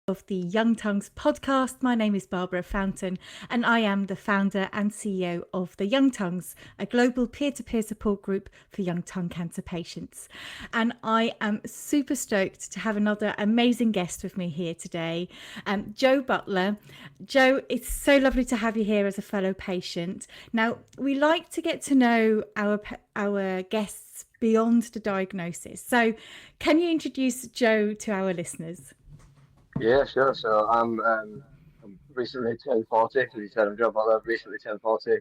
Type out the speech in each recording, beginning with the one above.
of the Young Tongues podcast. My name is Barbara Fountain, and I am the founder and CEO of the Young Tongues, a global peer-to-peer support group for young tongue cancer patients. And I am super stoked to have another amazing guest with me here today, Joe Butler. Joe, it's so lovely to have you here as a fellow patient. Now, we like to get to know our guests beyond the diagnosis. So can you introduce Joe to our listeners? Yeah, sure. So I'm recently turned 40. As you said, I'm Joe Butler. I've recently turned 40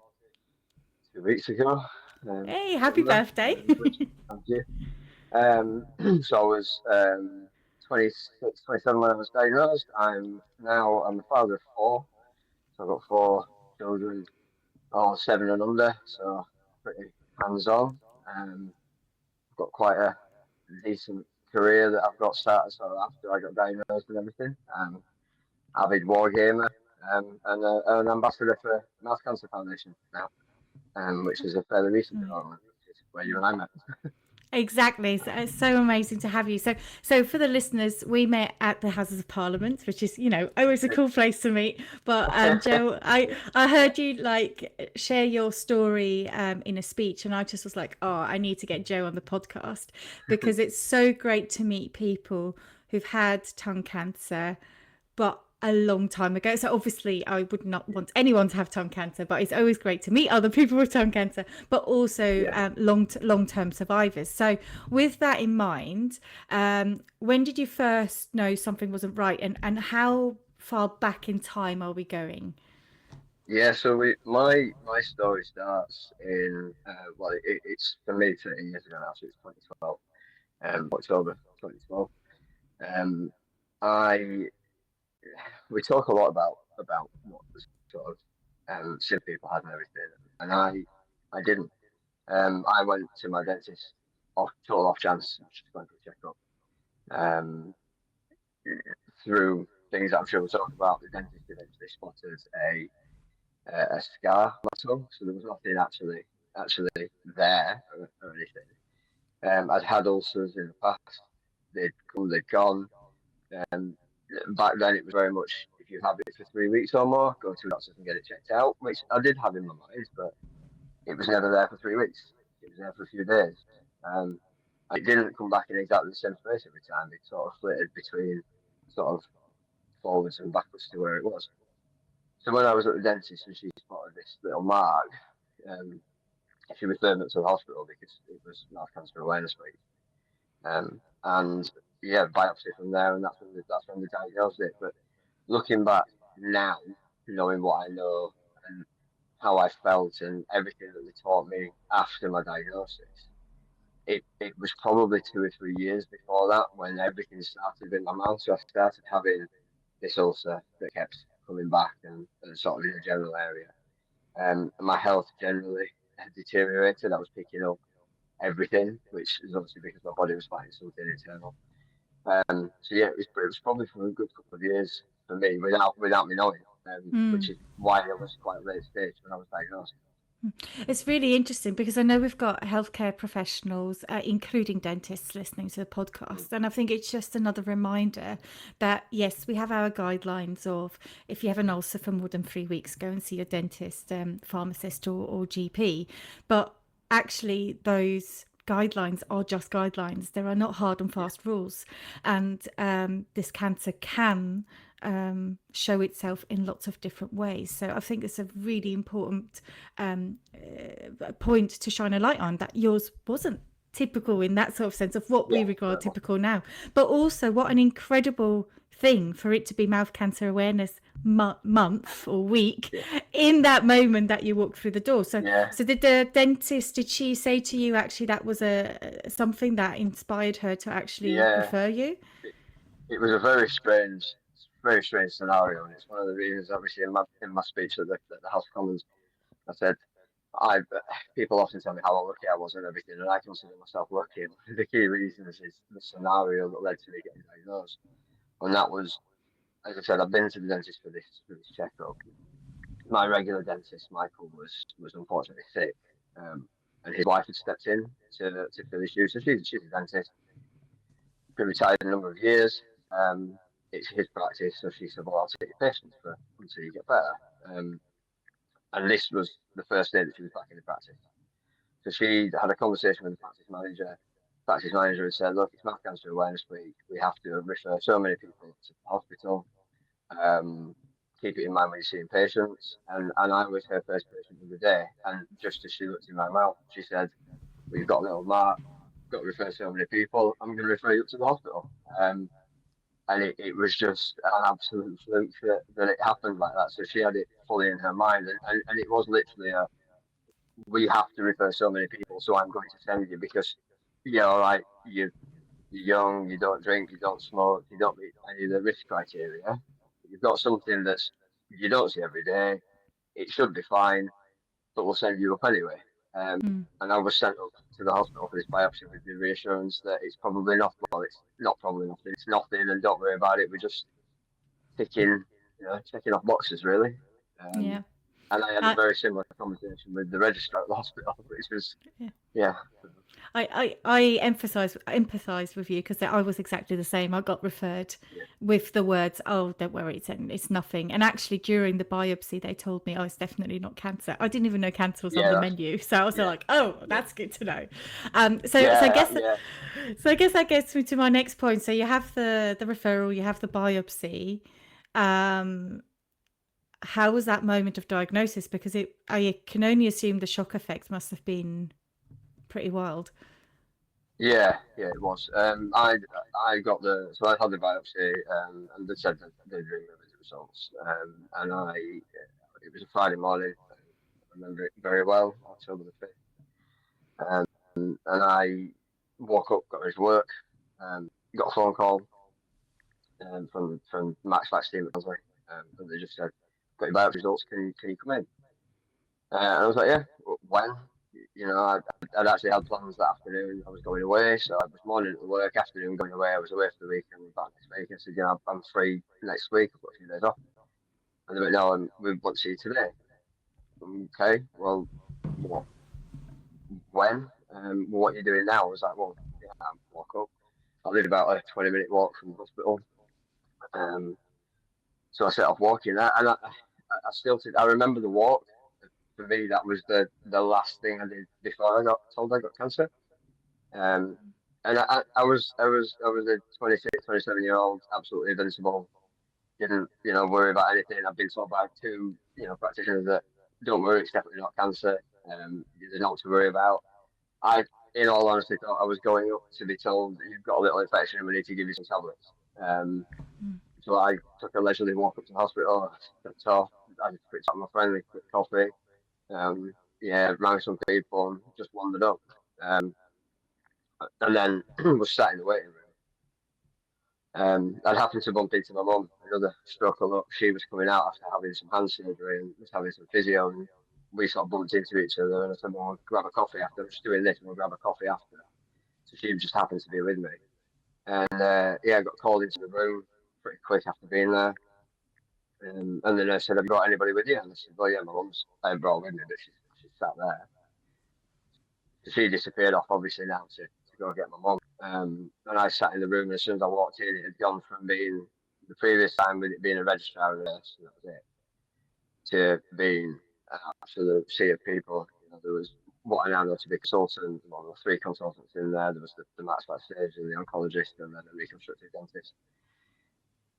2 weeks ago. Hey, happy Sunday, birthday. which thank you. So I was 26, 27 when I was diagnosed. I'm the father of four. So I've got four children, all 7 and under. So pretty hands-on. I've got quite a decent career that I've got started. So after I got diagnosed and everything. Avid war gamer, and an ambassador for Mouth Cancer Foundation now, which is a fairly recent development, which is where you and I met. Exactly. So it's so amazing to have you. So for the listeners, we met at the Houses of Parliament, which is, always a cool place to meet. But Joe, I heard you share your story in a speech, and I just was like, oh, I need to get Joe on the podcast because it's so great to meet people who've had tongue cancer, but a long time ago. So obviously I would not want anyone to have tongue cancer, but it's always great to meet other people with tongue cancer, but also long-term survivors. So with that in mind, when did you first know something wasn't right, and how far back in time are we going? Yeah, so my story starts in it's for me 30 years ago now, so it's 2012, October 2012. Um, I we talk a lot about what the sort of sick people had and everything, and I didn't. I went to my dentist total off chance, just going for a checkup. Um, through things that I'm sure we'll talk about, the dentist eventually spotted a scar on my tongue, so there was nothing actually there or anything. I'd had ulcers in the past; they'd come, they'd gone. Um, Back then, it was very much if you have it for 3 weeks or more, go to a doctor and get it checked out, which I did have in my mind, but it was never there for 3 weeks. It was there for a few days. Um, it didn't come back in exactly the same space every time. It sort of flitted between sort of forwards and backwards to where it was. So when I was at the dentist and she spotted this little mark, um, she referred me to the hospital because it was mouth cancer awareness week. And yeah, biopsy from there, and that's when they diagnosed it. But looking back now, knowing what I know and how I felt and everything that they taught me after my diagnosis, it was probably 2 or 3 years before that when everything started in my mouth. So I started having this ulcer that kept coming back and sort of in the general area. And my health generally had deteriorated. I was picking up everything, which is obviously because my body was fighting something internal. So yeah, it was probably for a good couple of years for me without me knowing, which is why I was quite late stage when I was diagnosed. It's really interesting because I know we've got healthcare professionals, including dentists, listening to the podcast. And I think it's just another reminder that, yes, we have our guidelines of if you have an ulcer for more than 3 weeks, go and see your dentist, pharmacist, or GP. But actually, those guidelines are just guidelines. There are not hard and fast rules. And this cancer can show itself in lots of different ways. So I think it's a really important point to shine a light on, that yours wasn't typical in that sort of sense of what we regard typical now, but also what an incredible thing for it to be Mouth Cancer Awareness Month or week in that moment that you walked through the door. So did the dentist, did she say to you actually that was something that inspired her to actually refer you? It was a very strange scenario, and it's one of the reasons, obviously, in my speech at the House of Commons, I said I people often tell me how unlucky I was and everything, and I consider myself lucky. The key reasons is the scenario that led to me getting diagnosed, and that was, as I said, I've been to the dentist for this checkup. My regular dentist, Michael, was unfortunately sick, and his wife had stepped in to fill his shoes. So she's a dentist, been retired a number of years. it's his practice. So she said, well, I'll take your patients for until you get better. And this was the first day that she was back in the practice. So she had a conversation with the practice manager. Practice manager had said, look, it's Mouth Cancer Awareness Week. We have to refer so many people to the hospital. Keep it in mind when you're seeing patients. And I was her first patient of the day. And just as she looked in my mouth, she said, we've got a little mark, got to refer so many people. I'm going to refer you up to the hospital. And it was just an absolute fluke that it happened like that. So she had it fully in her mind. And it was literally we have to refer so many people, so I'm going to send you because, like, you're young, you don't drink, you don't smoke, you don't meet any of the risk criteria. You've got something you don't see every day. It should be fine, but we'll send you up anyway. And I was sent up to the hospital for this biopsy with the reassurance that it's probably not. Well, it's not probably nothing. It's nothing, and don't worry about it. We're just checking off boxes, really. Yeah. And I had a very similar conversation with the registrar at the hospital, which was, yeah. I empathize with you because I was exactly the same. I got referred with the words, "Oh, don't worry, it's nothing." And actually, during the biopsy, they told me, "Oh, it's definitely not cancer." I didn't even know cancer was on the menu, so I was like, "Oh, that's good to know." So I guess that gets me to my next point. So you have the referral, you have the biopsy. How was that moment of diagnosis? Because I can only assume the shock effect must have been pretty wild. Yeah, it was. I got so I had the biopsy, and they said that they'd ring me with the results. And it was a Friday morning. I remember it very well, October the 5th. And I woke up, got ready to work, got a phone call from Max team at Consley, and they just said, "Got your biopsy results. Can you come in?" And I was like, "Yeah, when?" I'd actually had plans that afternoon. I was going away, so I was morning at work, afternoon going away. I was away for the weekend, back next week. I said, I'm free next week. I've got a few days off. And they went, no, we want to see you today. Okay, well, what? When? What are you doing now? I was like, well, I walk up. I live about a 20-minute walk from the hospital. So I set off walking, and I remember the walk. For me, that was the last thing I did before I got told I got cancer. And I was a 26, 27-year-old, absolutely invincible. Didn't worry about anything. I've been told by two practitioners that don't worry, it's definitely not cancer. There's not to worry about. I, in all honesty, thought I was going up to be told that you've got a little infection and we need to give you some tablets. So I took a leisurely walk up to the hospital. Stepped off. I just picked up my friendly quick coffee. Rang some people and just wandered up. And then was sat in the waiting room. I'd happened to bump into my mum, another stroke of luck. She was coming out after having some hand surgery and was having some physio, and we sort of bumped into each other. And I said, "Well, I'll grab a coffee after. I'm just doing this, and we'll grab a coffee after." So she just happened to be with me, and I got called into the room pretty quick after being there. And the nurse said, "Have you got anybody with you?" And I said, "Well, yeah, my mum's brought with me, but she's sat there." So she disappeared off, obviously, now to go get my mum. And I sat in the room, and as soon as I walked in, it had gone from being the previous time with it being a registrar nurse, and that was it, to being an absolute sea of people. There was what I now know to be a consultant. Well, there were 3 consultants in there. There was the Max surgeon, the oncologist, and then a reconstructive dentist.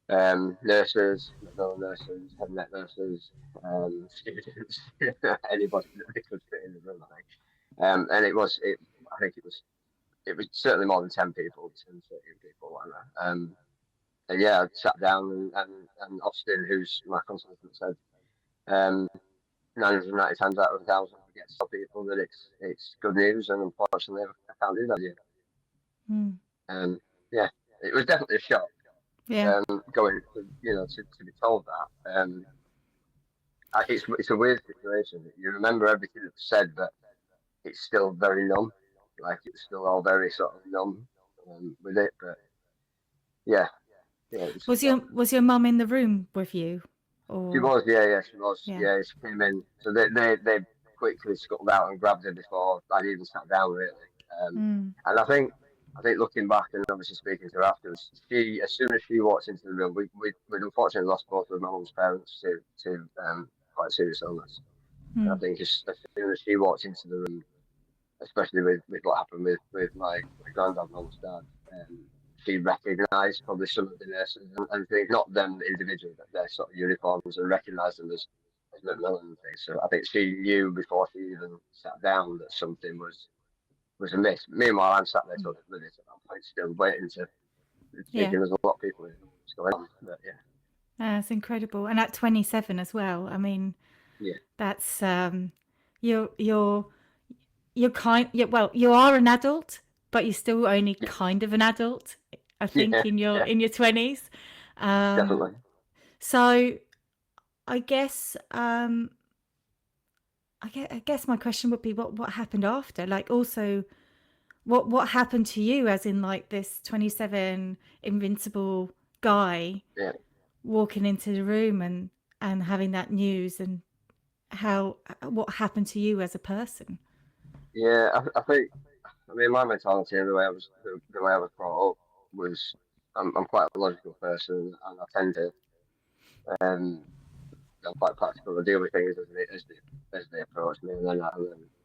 Nurses, McMillan nurses, head and neck nurses, students, anybody that they could fit in the room, I think. And I think it was certainly more than 10 people, 10, 13 people, whatever. And yeah, I sat down and Austin, who's my consultant, said 990 times out of 1,000 we get to tell people that it's good news, and unfortunately I can't do that yet. Yeah, it was definitely a shock. Yeah. Going to be told that. It's a weird situation. You remember everything that's said, but it's still very numb. Like, it's still all very sort of numb with it. But yeah. Was your mum in the room with you? Or... She was, she was. Yeah. She came in. So they quickly scuttled out and grabbed her before I'd even sat down, really. And I think I think looking back and obviously speaking to her afterwards, as soon as she walked into the room, we'd unfortunately lost both of my mum's parents to quite serious illness. And I Mm. think as soon as she walked into the room, especially with what happened with my granddad, mum's dad, she recognised probably some of the nurses and things, not them individually, but their sort of uniforms, and recognised them as Macmillan and things. So I think she knew before she even sat down that something was amiss. Meanwhile, I'm sat there till the minute at that point, still waiting to Yeah, thinking there's a lot of people who know what's going on. But yeah, that's incredible. And at 27 as well. I mean, yeah, that's you're you're you're kind. Well, you are an adult, but you're still only yeah, kind of an adult. I think yeah, in your yeah, in your 20s. Um, definitely. so I guess I guess my question would be what happened after? Like also what happened to you as in like this 27 invincible guy Yeah, walking into the room and having that news and how what happened to you as a person? yeah. I think. I mean, my mentality and the way I was brought up was I'm quite a logical person, and I tend to um I'm quite practical. I deal with things as they approach me, and then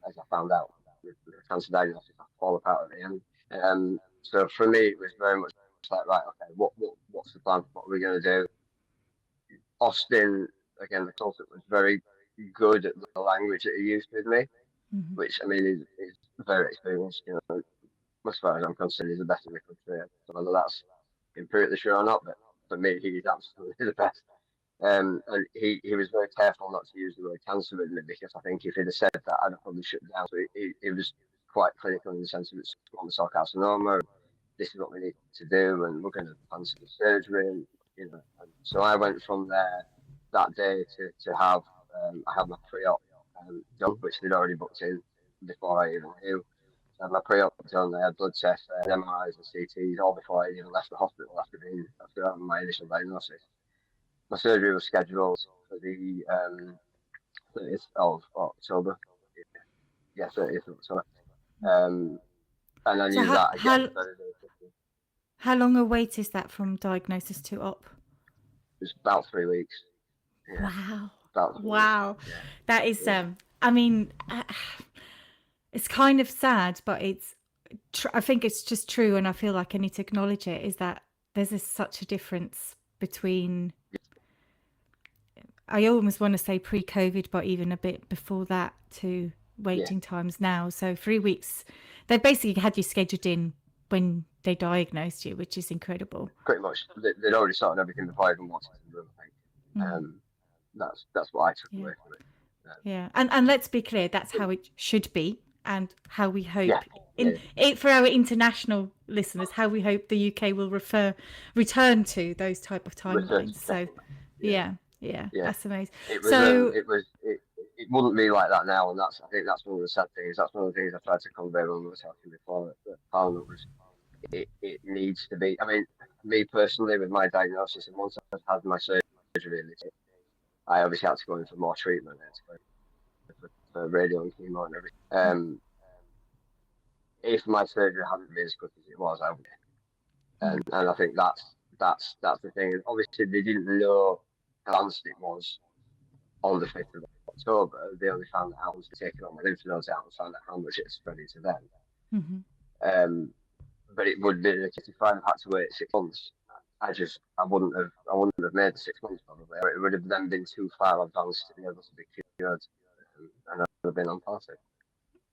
as I found out with the cancer diagnosis, I fall apart at the end. So for me, it was very much like, right, okay, what's the plan? What are we going to do? Austin, again, the consultant was very good at the language that he used with me, Hmm. which I mean is very experienced. You know, as far as I'm concerned, he's the best in the country. So whether that's empirically true or not, but for me, he's absolutely the best. And he was very careful not to use the word cancer with me, because I think if he'd have said that, I'd have probably shut down. So he was quite clinical in the sense of it's squamous cell carcinoma. This is what we need to do, and we're going to plan some surgery. And, you know, and so I went from there that day to have I had my pre-op done, which they'd already booked in before I even knew. So I had my pre-op done. I had blood tests, MRIs and CTs, all before I even left the hospital after having my initial diagnosis. My surgery was scheduled for the 30th of October. Yeah, 30th of October. Um, and I So knew that again very, very quickly. It how long a wait is that from diagnosis to op? was about 3 weeks. Yeah, Wow. about 3 weeks. Wow. Yeah, That is yeah, I mean it's kind of sad, but I think it's just true, and I feel like I need to acknowledge it. Is that such a difference between I almost want to say pre-COVID, but even a bit before that to yeah. waiting times now. So 3 weeks, they basically had you scheduled in when they diagnosed you, which is incredible. Pretty much. They'd already sorted everything before I even walked into the room, I think. Mm, That's what I took yeah, away from it. yeah, and let's be clear, that's how it should be, and how we Yeah, hope yeah. in it for our international listeners, how we hope the UK will return to those type of Research, timelines. So, definitely. Yeah, yeah, yeah, yeah. that's amazing. It was So, it wouldn't be like that now, and I think that's one of the sad things. That's one of the things I tried to convey when we were talking before that Parliament was it needs to be. I mean, me personally, with my diagnosis, and once I've had my surgery, I obviously had to go in for more treatment. I had to go in for radio and chemo and everything. If my surgery hadn't been as quick as it was, I would. mm, And I think that's the thing. And obviously, they didn't know how advanced it was on the 5th of October. They only found out once they taken all my lymph nodes out and found out how much it had spread into them. mhm. Um, but it would be if I had to wait 6 months. I wouldn't have made the 6 months probably. It would have then been too far advanced to be able to be cured, and I would have been on party.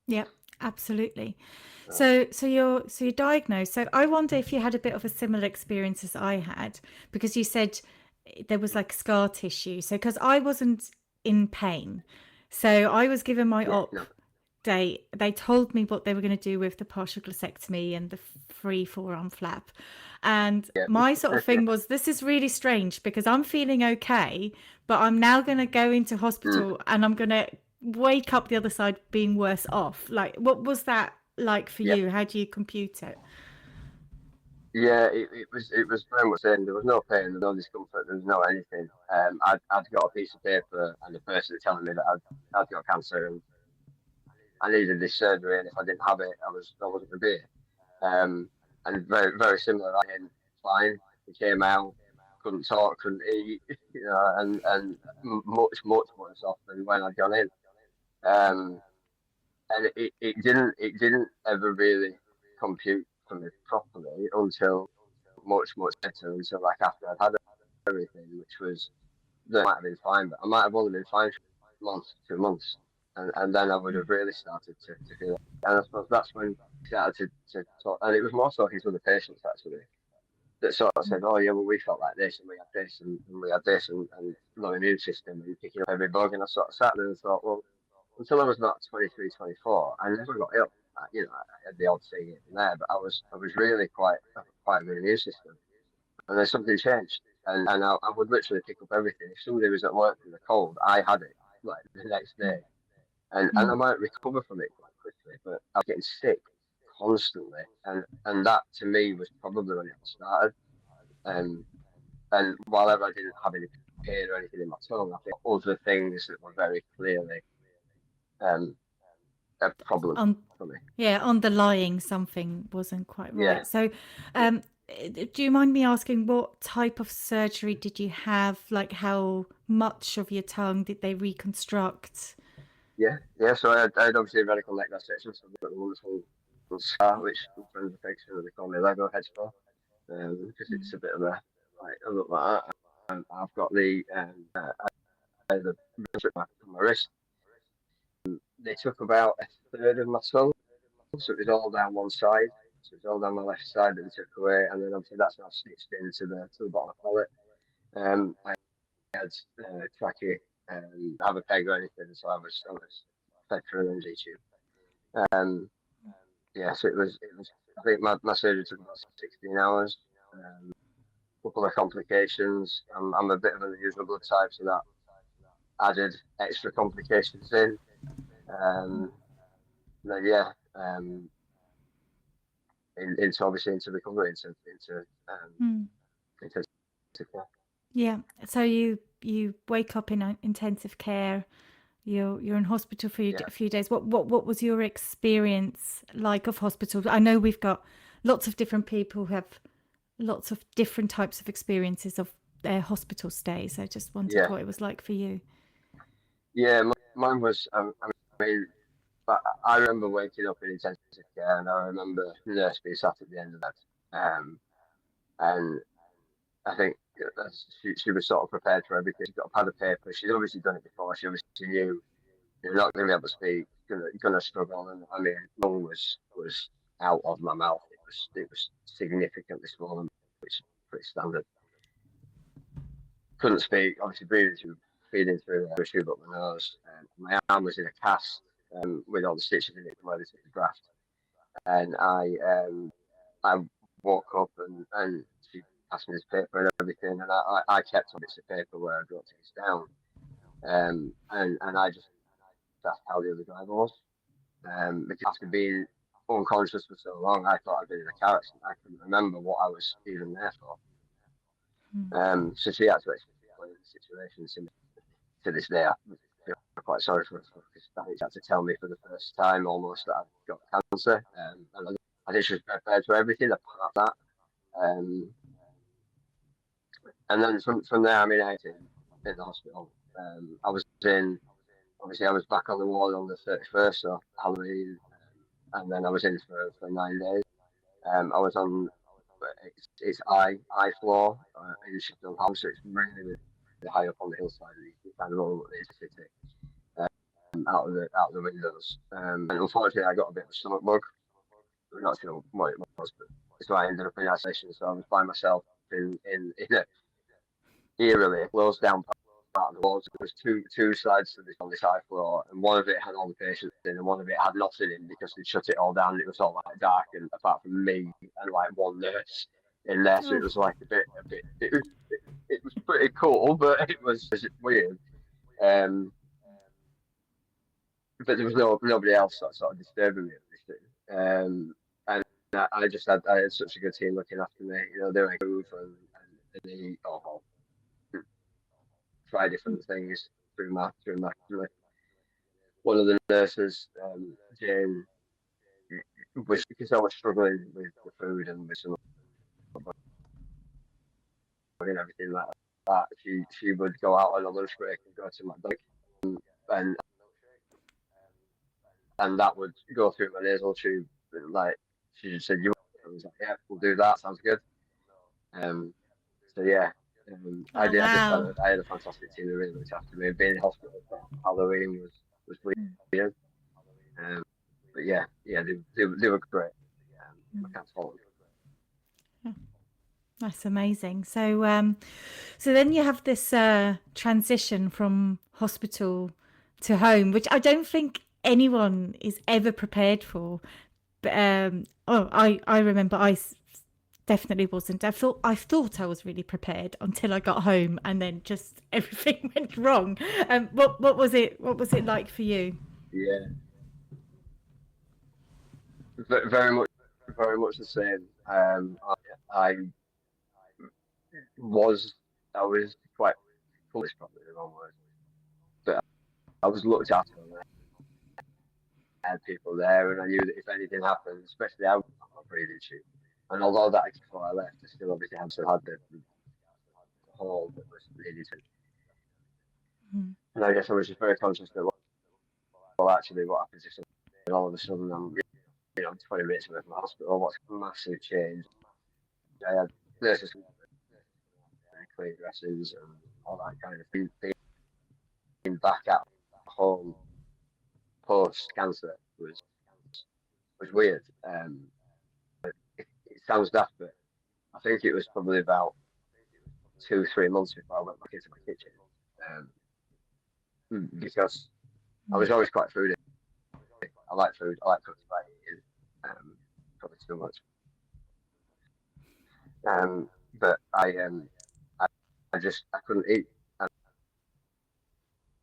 Yeah, absolutely. So, So you're diagnosed. So I wonder if you had a bit of a similar experience as I had, because you said there was like scar tissue. So because I wasn't in pain, so I was given my yeah, op no, date. They told me what they were going to do with the partial gastrectomy and the free forearm flap. And yeah, my sort of yeah, thing was, this is really strange because I'm feeling okay, but I'm now going to go into mm, hospital and I'm going to wake up the other side being worse off. Like, what was that like for yeah. you? How do you compute it? Yeah, it was very much saying there was no pain, there was no discomfort, there was no anything. I'd got a piece of paper and a person telling me that I'd got cancer and I needed this surgery, and if I didn't have it, I wasn't going to be here. and very very similar. I ended fine. He came out, couldn't talk, couldn't eat, and much worse off than when I'd gone in. Um, and it didn't ever really compute for me properly until much later, until like after I'd had everything, which was that might have been fine, but I might have only been fine for a month, 2 months, and then I would have really started to feel it. And I suppose that's when I started to talk, and it was more talking to the patients actually that sort of said, "Oh yeah, well we felt like this, and we had this, and we had this, and low immune system, and picking up every bug." And I sort of sat there and thought, well, until I was about 23, 24, I never got ill. I had the odd thing here and there, but I was really quite a good immune system. And then something changed, and I would literally pick up everything. If somebody was at work with a cold, I had it like the next day, and I might recover from it quite quickly, but I was getting sick constantly, and that to me was probably when it all started. Um, and while I didn't have any pain or anything in my tongue, I think other things that were very clearly um, a problem On for me. Yeah, underlying something wasn't quite Yeah, right. So, do you mind me asking what type of surgery did you have? Like, how much of your tongue did they reconstruct? yeah. So I had obviously a radical neck dissection, so I've got a wonderful little scar, which friends of affection they call me Lego head scar, because it's a bit of a like I look like that. And I've got the from my wrist. They took about a third of my tongue, so it was all down one side. So it was all down my left side that they took away, and then obviously that's now stitched into the bottom of the palate. I had trachea, have a peg or anything, so I was fed through an NG tube. Yeah, so it was. I think my surgery took about 16 hours. Couple of complications. I'm a bit of an unusual blood type, so that added extra complications in. Um, then yeah, into obviously into recovery, Mm. into care. Yeah. So you wake up in intensive care. You're in hospital for Yeah, a few days. What was your experience like of hospital? I know we've got lots of different people who have lots of different types of experiences of their hospital stays. I just wondered yeah, what it was like for you. yeah. Mine was. I mean, but I remember waking up in intensive care, and I remember the nurse being sat at the end of that. And I think she was sort of prepared for everything. She got a pad of paper. She'd obviously done it before. She obviously knew you're not going to be able to speak. You're gonna struggle. And I mean, lung was out of my mouth. It was significantly swollen, which is pretty standard. Couldn't speak. Obviously, feeding through a tube up my nose. My arm was in a cast with all the stitches in it from where they took the graft. And I woke up and she passed me this paper and everything, and I kept on bits of paper where I wrote things down. And I just asked how the other driver was. Because after being unconscious for so long, I thought I'd been in a car accident. I couldn't remember what I was even there for. Mm. So she had to explain the situation to this day. I feel quite sorry for her because she had to tell me for the first time almost that I've got cancer. And I think she was prepared for everything apart that. Um, and then from there, I mean, I was in the hospital. I was in, obviously, I was back on the ward on the 31st, so Halloween, and then I was in for 9 days. I was on it's I floor in Sheffield House, so it's really high up on the hillside. You kind of all the city out of the windows. And unfortunately, I got a bit of a stomach bug. I'm not sure what it was, but so I ended up in isolation. So I was by myself in a eerily closed down part of the walls. There was two sides to this on this high floor, and one of it had all the patients in, and one of it had nothing in because they'd shut it all down. And it was all like dark, and apart from me and like one nurse in there, so it Oh. was like a bit. It was pretty cool, but it was weird. Um, but there was nobody else sort of disturbing me at this thing. And I had such a good team looking after me. They were move and they try different things through my one of the nurses, Jane, was because I was struggling with the food and with some and everything like that. She would go out on a lunch break and go to McDonald's, and that would go through my nasal tube. And, like she just said, "You," I was like, "Yeah, we'll do that. Sounds good." Um, so yeah, I Oh, did. wow. I had a fantastic team that really looked after me. Being in hospital for Halloween was weird. Um, but yeah, they were great. I can't fault them. That's amazing. So, so then you have this transition from hospital to home, which I don't think anyone is ever prepared for. But I remember definitely wasn't. I thought I was really prepared until I got home, and then just everything went wrong. What was it? What was it like for you? Yeah, very much the same. I was I was quite foolish, probably the wrong word, but I was looked after and I had people there, and I knew that if anything happened, especially I was on my breathing tube, and although that before I left, I still obviously had the hall that was needed to, Mm. and I guess I was just very conscious that well, actually, what happens if something all of a sudden I'm 20 minutes away from the hospital? What's a massive change? I had nurses clean dresses and all that kind of thing. Being back at home post cancer was weird. It sounds daft, but I think it was probably about 2 3 months before I went back into my kitchen, because I was always quite foodie. I like food. I like cooking, I like eating, probably too much. But I, I couldn't eat. And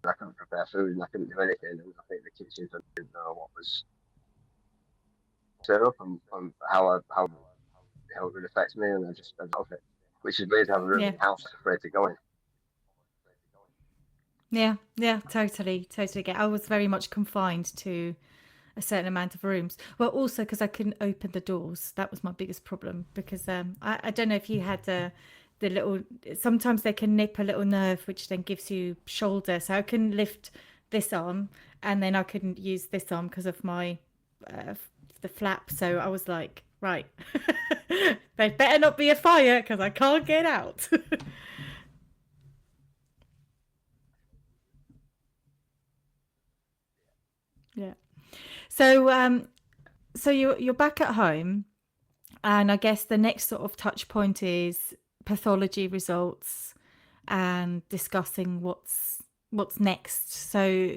I couldn't prepare food, and I couldn't do anything. And I think the kitchen didn't know what was set up and how it would affect me, and I love it. Which is weird to have a room Yeah. in your house afraid to go in. Yeah, yeah, totally get. I was very much confined to a certain amount of rooms. Well, also because I couldn't open the doors. That was my biggest problem because I don't know if you had the little. Sometimes they can nip a little nerve, which then gives you shoulder. So I couldn't lift this arm, and then I couldn't use this arm because of my uh, the flap. So I was like, right, there better not be a fire because I can't get out. Yeah. So so you're back at home, and I guess the next sort of touch point is pathology results and discussing what's next. So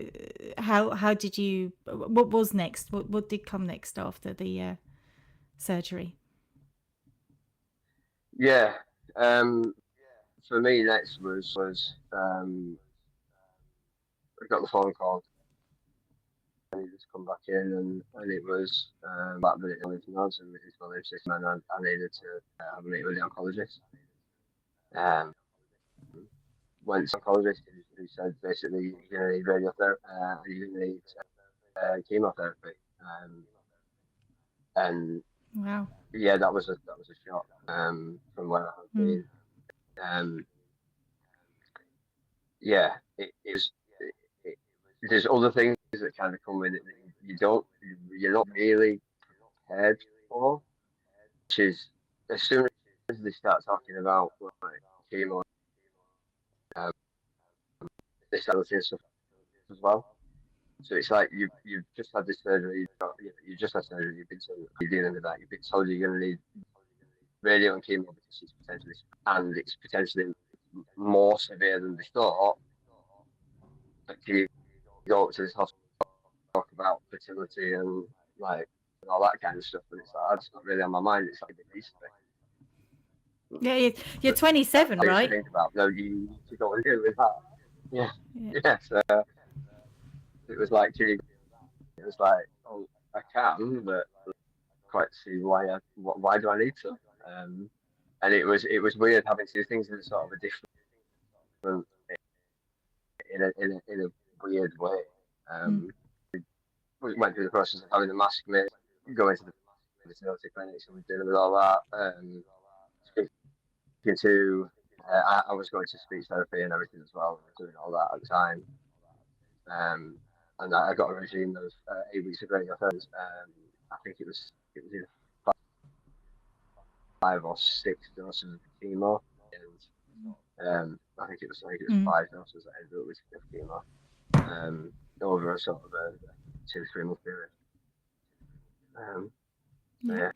how did you what was next? What did come next after the surgery? Yeah. Um, for me, next was I got the phone call. I needed to come back in, and it was about the lymph nodes and it's my lymph system, and I needed to have a meeting with the oncologist. Um, went to the oncologist who said basically you're gonna need radiotherapy, you're gonna need chemotherapy, and Wow. yeah, that was a shock from where I had Mm. been. Um, yeah, it was. It, there's other things that kind of come with it that you're not really prepared for, which is as soon as they start talking about like chemo, um, they start looking at stuff as well. So it's like you've just had this surgery, you just had surgery, you've been told you're dealing with that, you've been told you're going to need radio and chemo because it's potentially more severe than they thought. Like, do you go up to this hospital talk about fertility and like and all that kind of stuff, and it's like that's not really on my mind. It's like it needs to be. Yeah, you're But 27, I used to right? think about no, you need to go and deal with that. Yeah, Yeah. yeah. So it was like it was like oh I can, but quite see why do I need to? Um, and it was weird having to do things in sort of a different in a weird way. Mm. Um, we went through the process of having the mask made, going to the fertility clinics and was dealing with all that. Speaking to, I was going to speech therapy and everything as well, doing all that at the time. And I got a regime of 8 weeks of radiotherapy. I think it was either 5 or 6 doses of chemo, and I think it was Mm. 5 doses that I ended up with chemo over a sort of a 2-3 month period. Yeah. Yeah.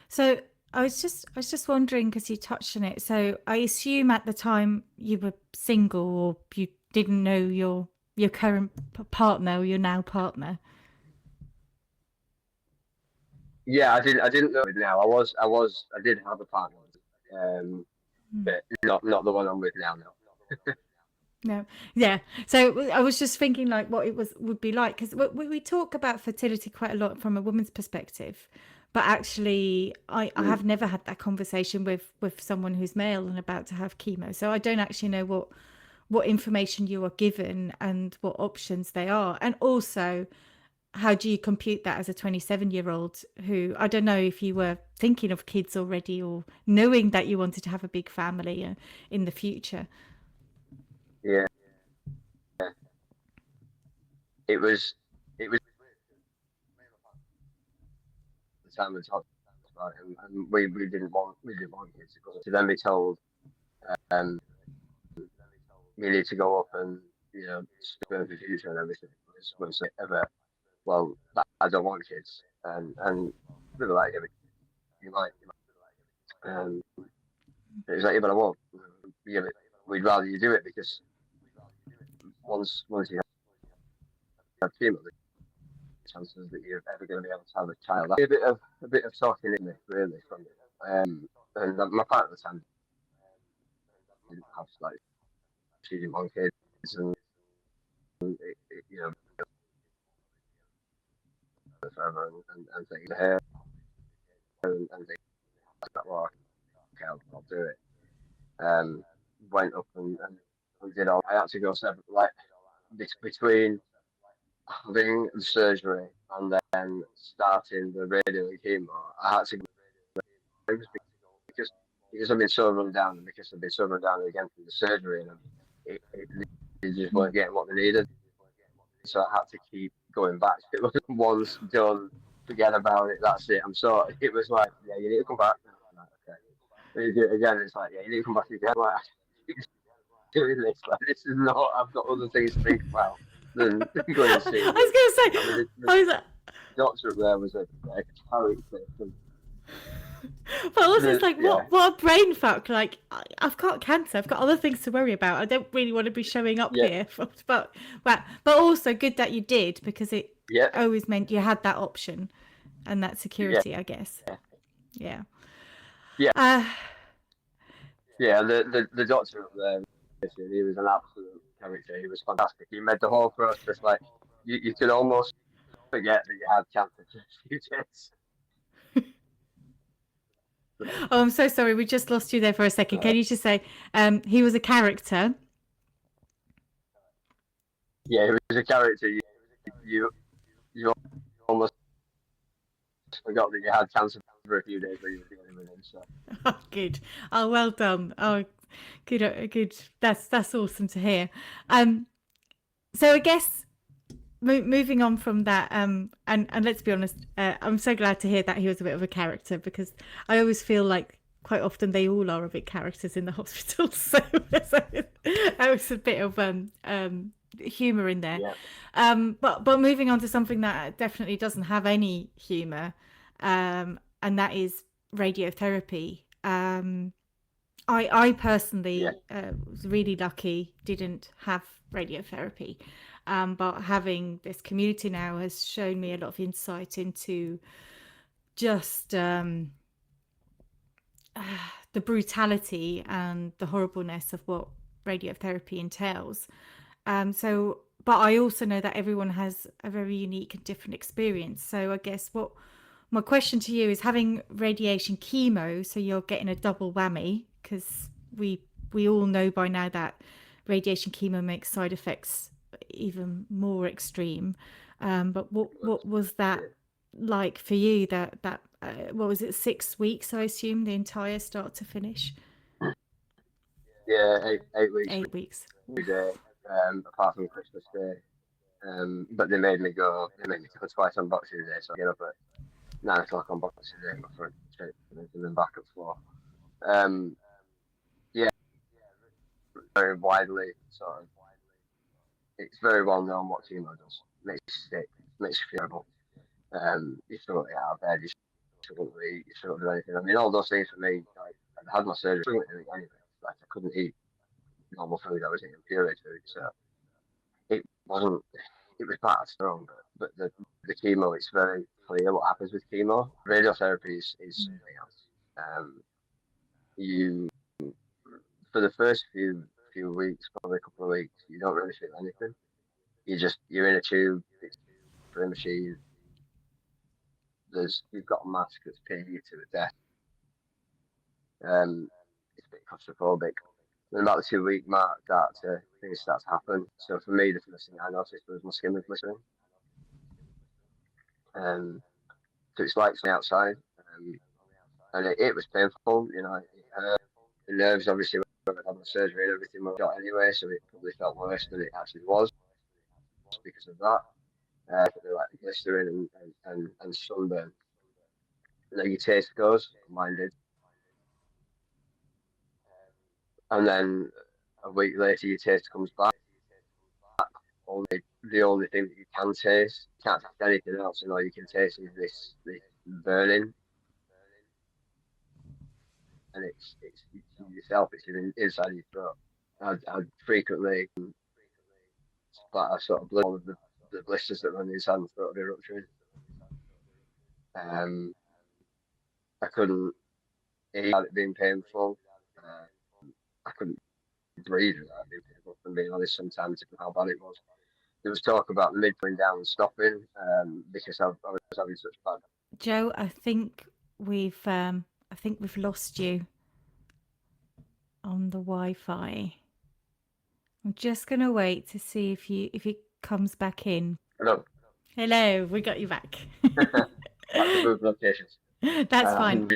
So I was just wondering, because you touched on it. So I assume at the time you were single, or you didn't know your current partner or your now partner. Yeah, I didn't know it now. I did have a partner, um, but not the one I'm with now. No. No, yeah. So I was just thinking like what it would be like, because we talk about fertility quite a lot from a woman's perspective, but actually I have never had that conversation with someone who's male and about to have chemo. So I don't actually know what information you are given and what options they are, and also how do you compute that as a 27-year-old who, I don't know if you were thinking of kids already or knowing that you wanted to have a big family in the future. Yeah, it was the time we talked about it, and we didn't want kids. To then be told, um, you need to go up and sperm for future and everything was ever. Well, I don't want kids, and we were like, yeah, you might. It was like, yeah, but I won't. Yeah, but we'd rather you do it because once you have chemo, the chances that you're ever going to be able to have a child. A bit of talking in it really from it. And my partner at the time didn't have like she didn't want kids and you know forever and things her and things like, well, okay, I'll do it. Um, Went up and did all. I had to go separate, like between having the surgery and then starting the radio and chemo. I had to go because I've been so run down and because I've been so run down again from the surgery and they just weren't getting what they needed. So I had to keep going back. It wasn't once done, forget about it, that's it. It was like, yeah, you need to come back. Like, okay. Then you do it again, it's like, yeah, you need to come back again. Like, doing this, like, this is not, I've got other things to think about than going and seeing I you. was going to say, I mean, I was, doctor up there was a character. but also it's like, Yeah. what a brain fuck. Like, I've got cancer. I've got other things to worry about. I don't really want to be showing up here. But also good that you did, because it always meant you had that option and that security, I guess. Yeah. Yeah. Yeah, the doctor up there, he was an absolute character. He was fantastic. He made the whole process like you could almost forget that you had cancer for a few days. Oh, I'm so sorry. We just lost you there for a second. Can you just say, he was a character? Yeah, he was a character. You almost forgot that you had cancer for a few days when you were dealing with him. So. Oh, good. Oh, well done. Oh, good. Good. That's awesome to hear. So I guess moving on from that, and let's be honest, I'm so glad to hear that he was a bit of a character, because I always feel like quite often they all are a bit characters in the hospital. So there was a bit of humor in there. Yeah. But moving on to something that definitely doesn't have any humor, and that is radiotherapy. I personally was really lucky, didn't have radiotherapy, but having this community now has shown me a lot of insight into just the brutality and the horribleness of what radiotherapy entails. But I also know that everyone has a very unique and different experience. So I guess what my question to you is, having radiation chemo, so you're getting a double whammy, because we all know by now that radiation chemo makes side effects even more extreme. But what was that like for you? That what was it, 6 weeks? I assume the entire start to finish. Yeah, 8 weeks 8 weeks. every day, apart from Christmas Day. But they made me go twice on Boxing Day, so I get up at 9 o'clock on Boxing Day, go for a trip, and then back at 4. Um, yeah, very widely sort of. It's very well known what chemo does. Makes you sick, makes you feel horrible. You struggle to get out of bed, you struggle to eat, you struggle to do anything. I mean, all those things for me, like, I had my surgery, I struggled to eat anything. Like, I couldn't eat normal food, I was eating pureed food, so it wasn't, it was bad, strong, but the chemo, it's very clear what happens with chemo. Radiotherapy is something else. You, for the first few weeks, probably a couple of weeks, you don't really feel anything. You're in a tube, it's for a machine. You've got a mask that's pinning you to the death. It's a bit claustrophobic. And about the 2 week mark, things start to happen. So for me, the first thing I noticed was my skin was blistering. So it's like something outside, and it was painful. You know, it hurt. The nerves, obviously, when I had my surgery and everything were shot anyway, so it probably felt worse than it actually was because of that. Like blistering and sunburn. And then your taste goes, mine did. And then a week later, your taste comes back. The only thing that you can taste, you can't taste anything else, and all you can taste is this burning. And it's yourself, it's inside your throat. I'd frequently splatter sort of blood, all of the blisters that run inside my throat would be rupturing. I couldn't eat without it being painful. I couldn't breathe without it being painful, if I'm being honest, sometimes, because how bad it was. There was talk about mid going down and stopping, because I was having such bad. Joe, I think we've lost you on the Wi-Fi. I'm just gonna wait to see if it comes back in. Hello, we got you back. I have to move locations. That's fine.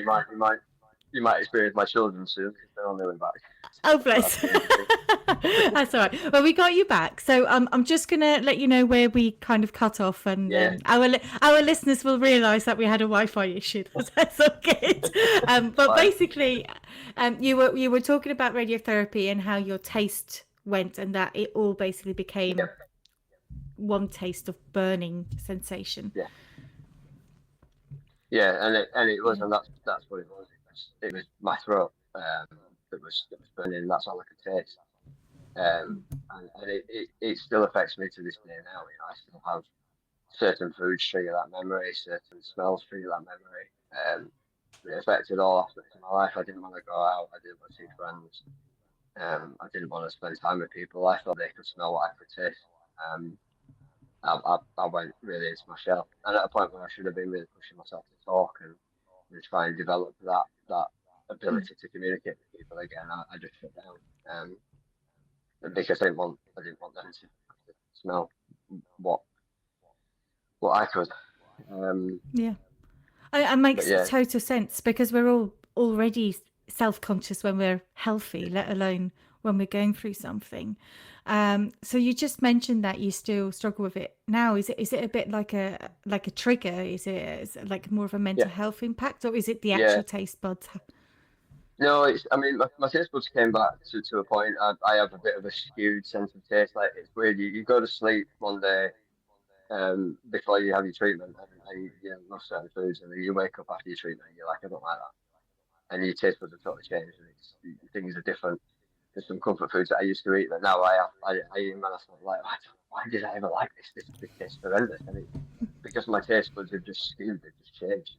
You might experience my children soon because they're on their way back. Oh, bless. That's all right. Well, we got you back. So I'm just going to let you know where we kind of cut off, and our listeners will realise that we had a Wi-Fi issue. That's all good. But basically, you were talking about radiotherapy and how your taste went, and that it all basically became one taste of burning sensation. Yeah, and it was, and that's what it was. It was my throat that was burning. That's all I could taste. And it still affects me to this day now. You know, I still have certain foods trigger that memory, certain smells trigger that memory. It affected all aspects of my life. I didn't want to go out. I didn't want to see friends. I didn't want to spend time with people. I thought they could smell what I could taste. I went really into my shell, and at a point where I should have been really pushing myself to talk and try and develop that ability to communicate with people again, I just shut down, because I didn't want them to smell what I could. It makes total sense, because we're all already self-conscious when we're healthy, let alone when we're going through something. So you just mentioned that you still struggle with it now. Is it a bit like a trigger? Is it like more of a mental health impact, or is it the actual taste buds? No, I mean, my taste buds came back to a point. I have a bit of a skewed sense of taste. Like, it's weird. You go to sleep one day, before you have your treatment, and you love certain foods, and then you wake up after your treatment, and you're like, I don't like that, and your taste buds have totally changed, and things are different. There's some comfort foods that I used to eat that now I eat, and I thought, like, why did I ever like this? This tastes horrendous, and because my taste buds have just skewed, they've just changed,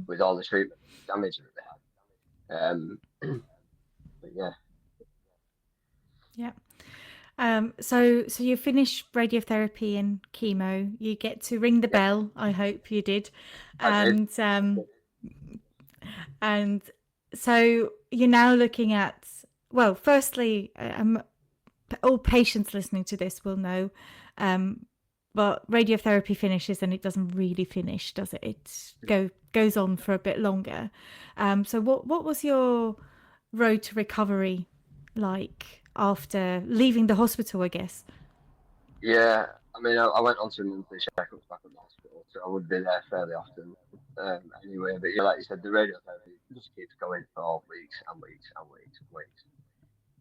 with all the treatment damage that they had. But so you finish radiotherapy and chemo. You get to ring the bell. I hope you did, and so you're now looking at. Well, firstly, all patients listening to this will know, but radiotherapy finishes and it doesn't really finish, does it? goes on for a bit longer. So what was your road to recovery like after leaving the hospital, I guess? Yeah, I mean, I went on to monthly checkups back at the hospital, so I would be there fairly often. Anyway, but yeah, like you said, the radiotherapy just keeps going for weeks and weeks and weeks and weeks.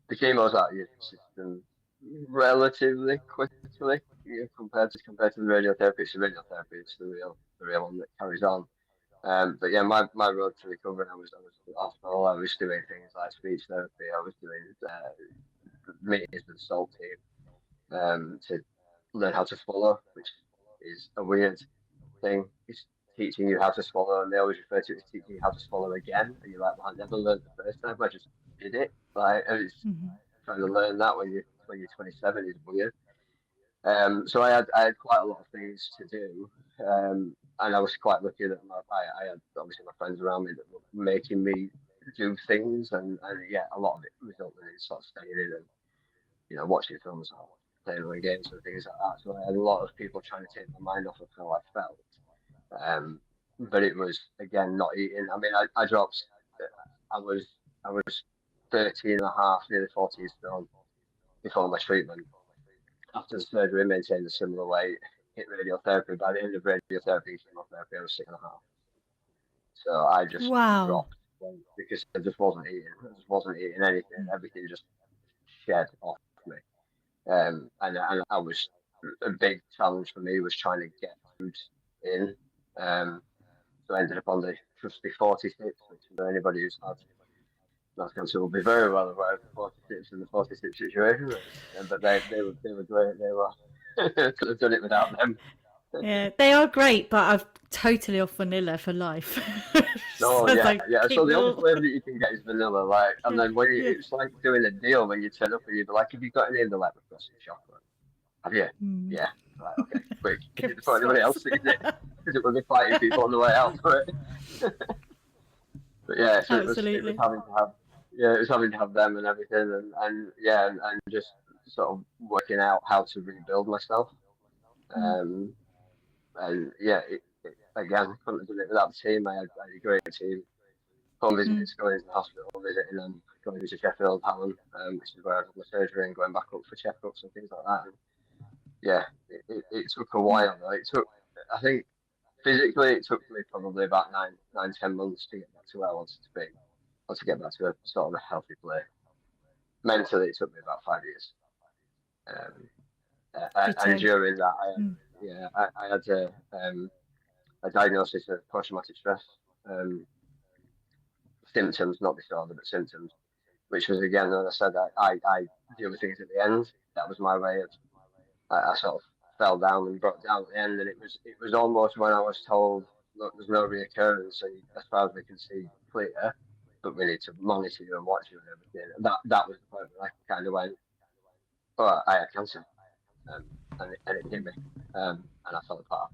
The chemo's out of your system relatively quickly, compared to the radiotherapy. It's the radiotherapy, it's the real one that carries on. But yeah, my road to recovery, I was at the hospital. I was doing things like speech therapy. I was doing meetings with the SALT team to learn how to swallow, which is a weird thing. It's teaching you how to swallow, and they always refer to it as teaching you how to swallow again. And you're like, well, I never learned the first time. I just did it. Like, and it's Hmm. trying to learn that when you're 27 is weird. So I had quite a lot of things to do, and I was quite lucky that I had obviously my friends around me that were making me do things, and yeah, a lot of it resulted in sort of staying in and watching films or playing games and things like that. So I had a lot of people trying to take my mind off of how I felt. Um, but it was again not eating. I mean, I dropped. I was 13 and a half, nearly 14 stone before my treatment. After the surgery, maintained a similar weight. Hit radiotherapy. By the end of radiotherapy and chemotherapy, I was 6.5. So I just Wow. dropped because I just wasn't eating. I just wasn't eating anything. Everything just shed off me. And I was a big challenge for me was trying to get food in. Um, so I ended up on the trusty 46, which for anybody who's had breast cancer will be very well aware of the 46 and the 46 situation. But they were great. They were could have done it without them. Yeah, they are great, but I'm totally off vanilla for life. Oh So it's yeah, like yeah. So keep the only all. flavour that you can get is vanilla, like, and Yeah, then when yeah. it's like doing a deal when you turn up and you'd be like, "Have you got any of the like we've got some chocolate? Have you? Mm. Yeah. Right. Okay. Quick. Give Before anybody swaps. else sees it, because it would be fighting people on the way out for it. But yeah, so it was Absolutely. having to have yeah, it was having to have them and everything, and yeah, and just sort of working out how to rebuild myself. Mm. Um, and yeah, again, couldn't have done it without the team. I had a great team. Home Mm. visits, going to the hospital, visiting them, going to Sheffield, Hallam, which is where I had my surgery, and going back up for checkups and things like that. And yeah, it took a Mm. while. Though. I think, physically, it took me probably about 10 months to get back to where I wanted to be, or to get back to a sort of a healthy place. Mentally, it took me about 5 years. Um, and Ditto. during that, Mm. I had a diagnosis of post-traumatic stress um, symptoms, not disorder, but symptoms, which was again, as I said, I deal with things at the end. That was my way of I sort of fell down and broke down at the end, and it was almost when I was told, look, there's no reoccurrence, and as far as we can see, clear, but we need to monitor you and watch you and everything. And that was the point where I kind of went, oh, I had cancer, and it hit me, and I fell apart.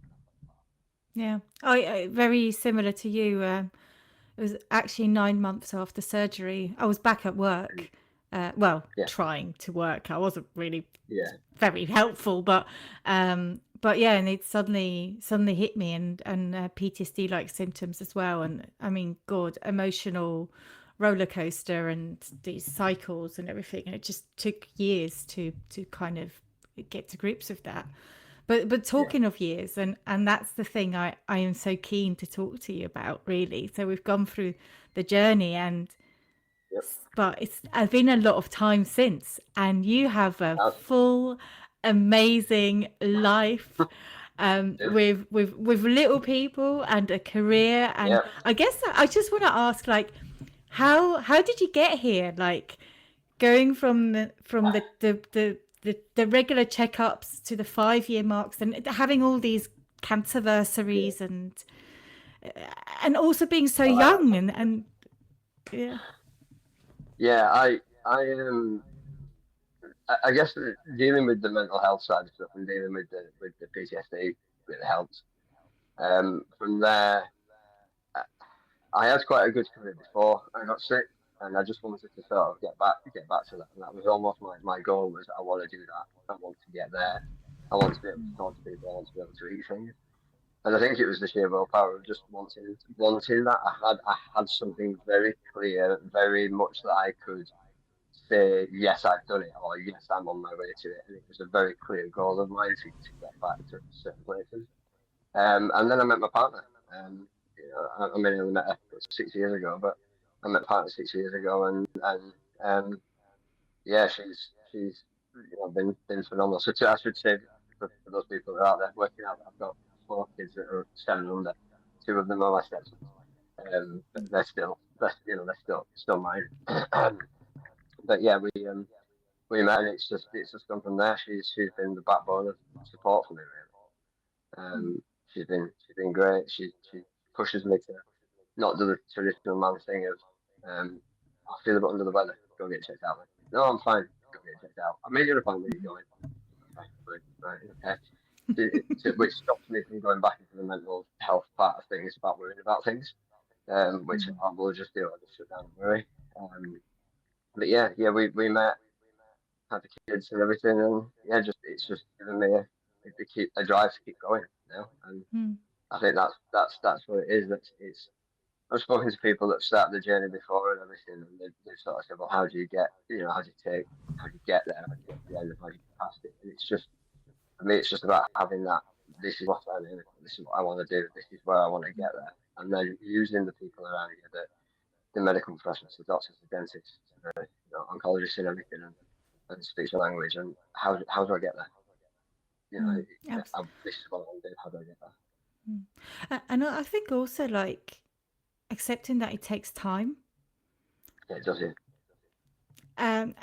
Yeah. I very similar to you. It was actually 9 months after surgery. I was back at And work. Well, yeah, trying to work. I wasn't really yeah, very helpful, but yeah, and it suddenly hit me, and PTSD like symptoms as well. And I mean, God, emotional roller coaster and these cycles and everything. And it just took years to kind of get to grips with that. But yeah, talking of years, and that's the thing I am so keen to talk to you about, really. So we've gone through the journey, and yep, but it's been a lot of time since, and you have a uh, full amazing life, yep, with little people and a career. And yep. I guess I just want to ask, like, how did you get here, like going from the regular checkups to the 5 year marks, and having all these Yeah. cancerversaries, and also being so Well, young, and yeah. yeah, I guess dealing with the mental health side of stuff and dealing with the PTSD really helped. From there, I I had quite a good career before I got sick, and I just wanted to sort of get back to that. And that was almost my goal was I want to do that. I want to get there. I want to be able to talk to people. I want to be able to eat things. And I think it was the sheer willpower of just wanting that. I had something very clear, very much that I could say, yes, I've done it, or yes, I'm on my way to it. And it was a very clear goal of mine to get back to certain places. And then I met my partner. I mean, I met her 6 years ago, but I met my partner 6 years ago, and yeah, she's been phenomenal. So I should say for those people that are out there working out, I've got 4 kids that are 7 under. 2 of them are my stepsons. But they're still mine. But yeah, we met, and it's just gone from there. She's been the backbone of support for me, really. She's been great. She pushes me to not do the traditional man thing of I feel a bit under the weather, go get checked out. Like, no, I'm fine, go get checked out. I made you a point where you're going. Okay, right, okay. Which stops me from going back into the mental health part of things about worrying about things, which I will just do. I just sit down and worry. But yeah, we met, had the kids and everything, and yeah, it's just given me a drive to keep going now, and I think that's what it is. It's I've spoken to people that started the journey before and everything, and they sort of said, "Well, how do you get, how do you get there, how do you get to the end, how do you get past it?" And it's just, for me, it's just about having that. This is what I'm in. This is what I want to do. This is where I want to get there, and then using the people around you, the medical professionals, the doctors, the dentists, the oncologists, and everything, and speech and language, and how do I get there? This is what I want to do. How do I get there? And I think also like accepting that it takes time. Yeah, it does. Yeah. And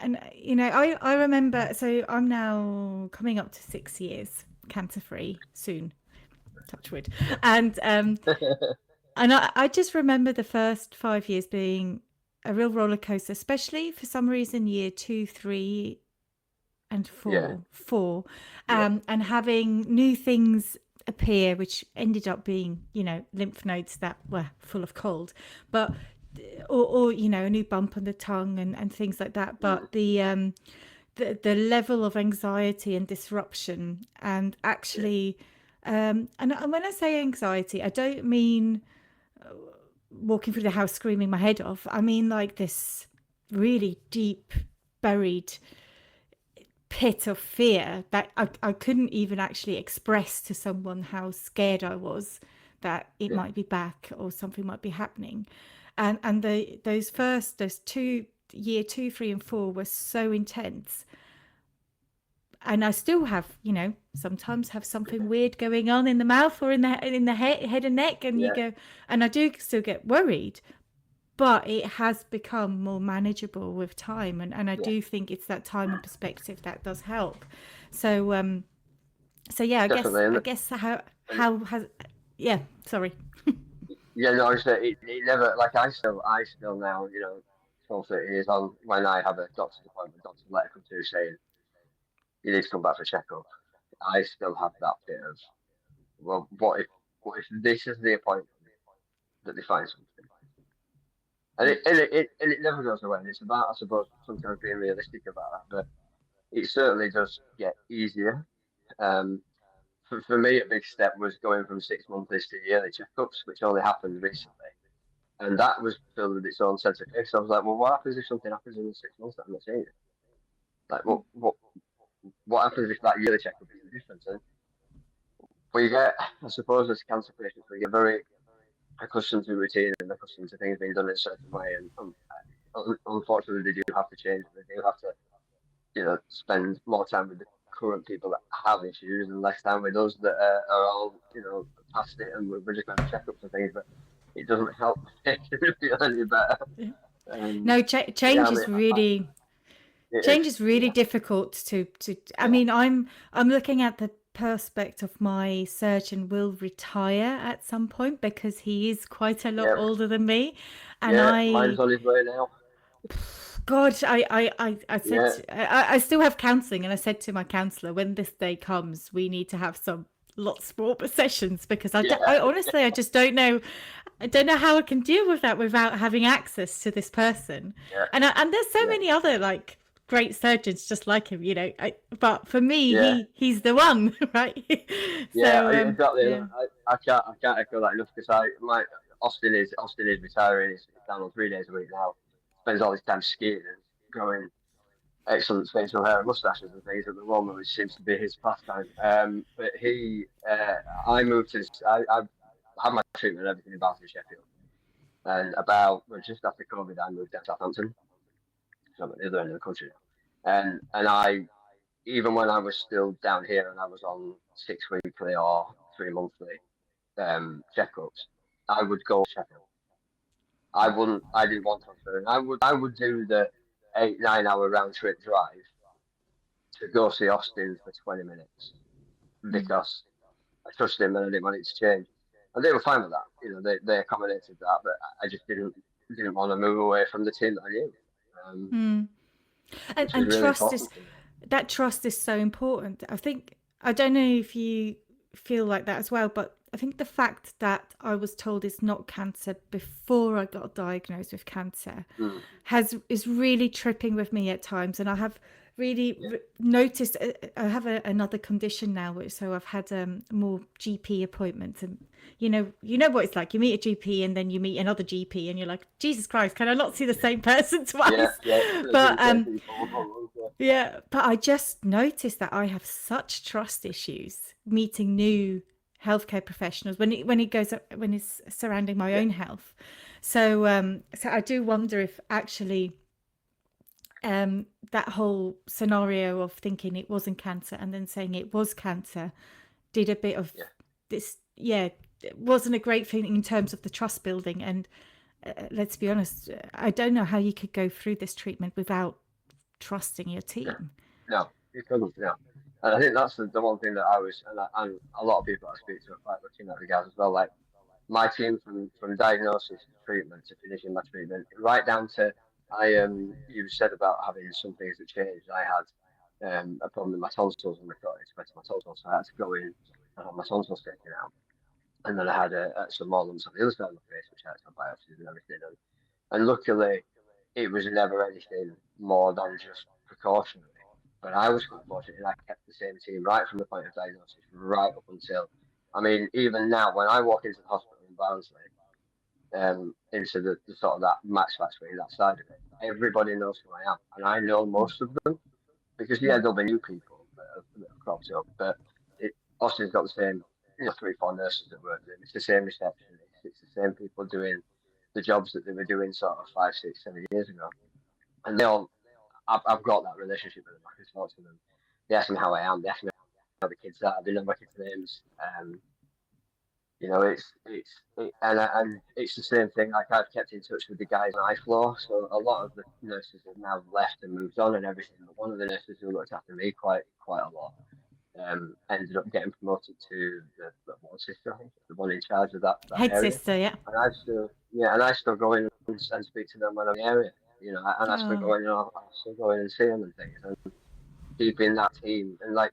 I remember, so I'm now coming up to 6 years cancer free soon, touch wood, and I just remember the first 5 years being a real roller coaster, especially for some reason year 2, 3, and 4, and having new things appear, which ended up being lymph nodes that were full of cold, but or a new bump on the tongue and things like that. But the level of anxiety and disruption, and actually and when I say anxiety, I don't mean walking through the house screaming my head off. I mean like this really deep buried pit of fear that I couldn't even actually express to someone how scared I was that it might be back or something might be happening. And those 2 year 2, 3, and 4 were so intense. And I still have, sometimes have something weird going on in the mouth or in the head and neck, and you go, and I do still get worried, but it has become more manageable with time, and I do think it's that time and perspective that does help. So yeah, I guess how has sorry. Yeah, no, it never, like I still now, 12, 13 years on, when I have a doctor's appointment, doctor's letter come through saying you need to come back for a checkup, I still have that bit of, well, what if this is the appointment that they find something, and it never goes away. And it's about, I suppose, sometimes being realistic about that, but it certainly does get easier. For me, a big step was going from 6 monthly to yearly checkups, which only happened recently. And that was filled with its own sense of fear. So I was like, well, what happens if something happens in the 6 months that I'm not seeing it? Like, what happens if that yearly checkup is the difference? And we get, I suppose, as cancer patients, we get very accustomed to routine and accustomed to things being done in a certain way. And unfortunately, they do have to change. They do have to, spend more time with the current people that have issues and less time with us that are all, past it, and we're just going to checkups and things. But it doesn't help make it feel any better. No, change is really difficult to I mean, I'm looking at the prospect of my surgeon will retire at some point, because he is quite a lot older than me, and mine's on his way now. God, I said I still have counselling, and I said to my counsellor, when this day comes, we need to have lots more sessions, because I honestly, I just don't know. I don't know how I can deal with that without having access to this person. And there's so many other like great surgeons just like him, but for me, Yeah, he's the one, right? yeah, So exactly. And yeah. I can't echo that enough because Austin is retiring. He's down on 3 days a week now. Spends all his time skiing and growing excellent facial hair and mustaches and things at the moment, which seems to be his pastime. But I moved to, I had my treatment and everything in Bath and Sheffield. And just after COVID, I moved down to Southampton. So I'm at the other end of the country now. Even when I was still down here and I was on 6 weekly or 3 monthly checkups, I would go to Sheffield. I didn't want to transfer. And I would do the 8, 9 hour round trip drive to go see Austin for 20 minutes Mm. because I trusted him and I didn't want it to change. And they were fine with that. They accommodated that, but I just didn't want to move away from the team that I knew, Mm. which is And really trust is important to me. that trust is so important. I think I don't know if you feel like that as well, but I think the fact that I was told it's not cancer before I got diagnosed with cancer Mm, is really tripping with me at times, and I have really yeah, noticed I have another condition now, so I've had more GP appointments, and you know what it's like. You meet a GP and then you meet another GP, and you're like, Jesus Christ, can I not see the same person yeah, twice? yeah. But The same people. yeah, but I just noticed that I have such trust issues meeting new healthcare professionals when it's surrounding my Yeah, own health. So I do wonder if actually that whole scenario of thinking it wasn't cancer and then saying it was cancer did a bit of yeah, this. Yeah, it wasn't a great thing in terms of the trust building. And let's be honest, I don't know how you could go through this treatment without trusting your yeah. team. No, you couldn't. No, and I think that's the one thing that I was, and a lot of people I speak to are quite lucky in that regard as well. Like my team from diagnosis to treatment to finishing my treatment, right down to you said about having some things that changed. I had a problem with my tonsils and I thought it spread to my tonsils, so I had to go in and have my tonsils taken out. And then I had some more lumps on the other side of my face, which I had to have biopsies and everything. And luckily, it was never anything more than just precautionary. But I was quite fortunate, and I kept the same team right from the point of diagnosis, right up until, I mean, even now when I walk into the hospital in Barnsley, into the sort of that max wing, that side of it, everybody knows who I am, and I know most of them because yeah, there'll be new people that have cropped up, but Austin's got the same, 3, 4 nurses that work there. It's the same receptionist. It's the same people doing the jobs that they were doing sort of 5, 6, 7 years ago, and they all. I've got that relationship with them. I can talk to them. They ask me how I am. They ask me how the kids are. They know my kids' names. And it's the same thing. Like I've kept in touch with the guys on iFloor, so a lot of the nurses have now left and moved on and everything. But one of the nurses who looked after me quite a lot ended up getting promoted to the one sister, I think, the one in charge of that Head area. sister, yeah. And I still go in and speak to them when I'm in the area, and I still Oh, go in, I still go in and see them and things, and keeping that team, and like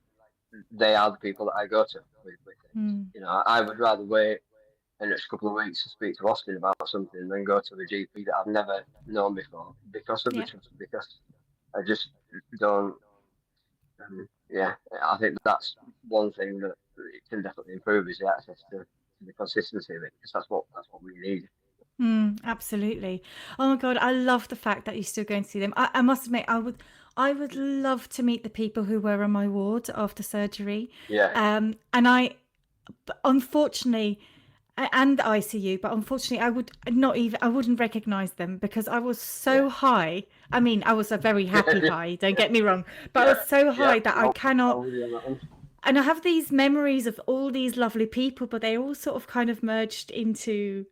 they are the people that I go to with things. mm, I would rather wait the next couple of weeks to speak to Austin about something than go to a GP that I've never known before because of the yeah. trust, because I just don't. Yeah, I think that's one thing that it can definitely improve is the access to the consistency of it, because that's what we need. Absolutely. Oh my God, I love the fact that you still go and see them. I must admit, I would love to meet the people who were on my ward after surgery. Yeah, And but unfortunately, and the ICU, but unfortunately, I wouldn't recognize them because I was yeah, so high. I mean, I was a very happy yeah, high, don't get me wrong, but I yeah, was so yeah. high that I No, cannot. I'm with you on that one. And I have these memories of all these lovely people, but they all sort of kind of merged into